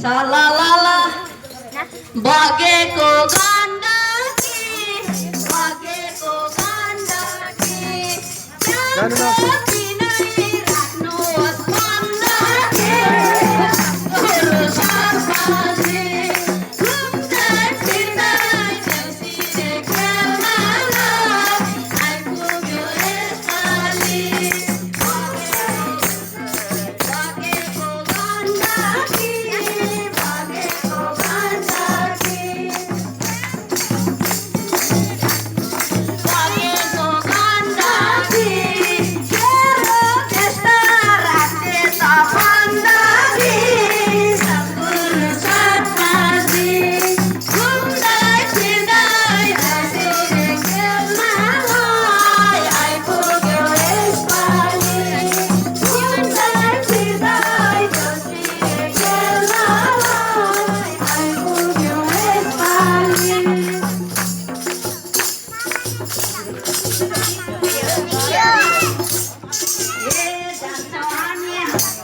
Salalala bageko gandaki bageko gandaki jangkaki nai rakno asmandaki guru sarpasi gundai pindai jalsire kelmala aku gyolesali bageko gandaki bageko gandaki bageko gandaki kero desta rakte tapandaki sabur sarpasi gundai pindai jalsire kelmalai aku gyolesali gundai pindai jalsire kelmalai aku gyolesali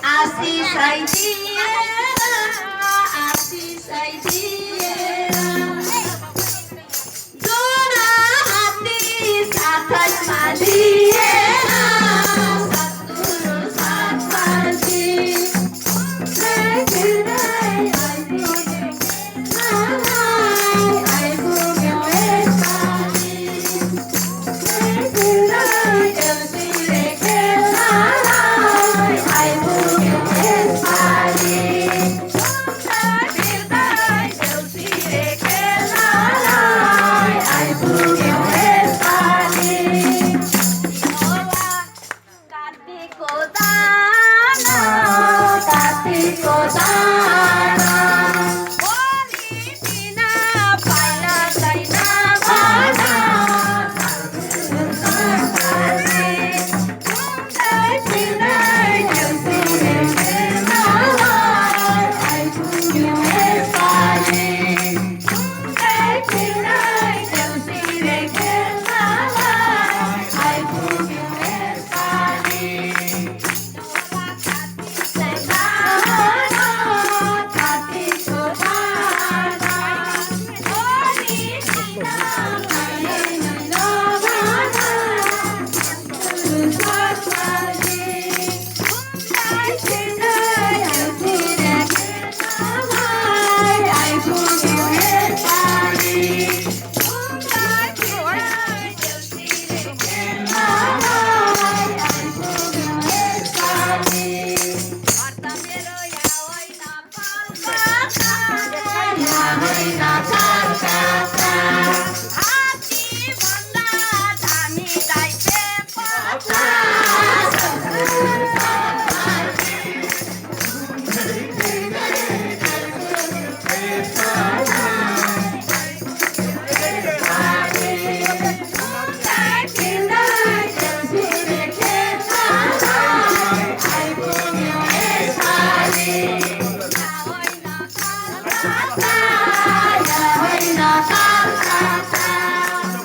Así sai diera Dona hati satai madiera Saturu satpasi Sekirai ai punya westali Sekirai elsire kelalai ai punya westali Sekirai elsire kelalai ai punya westali Katiko dana Katiko dana Politina paila saina bana Gundai pindai jalsire kelmalai ai punya westali Gundai pindai jalsire kelmalai ai punya westali Hati banda dani dai pe pata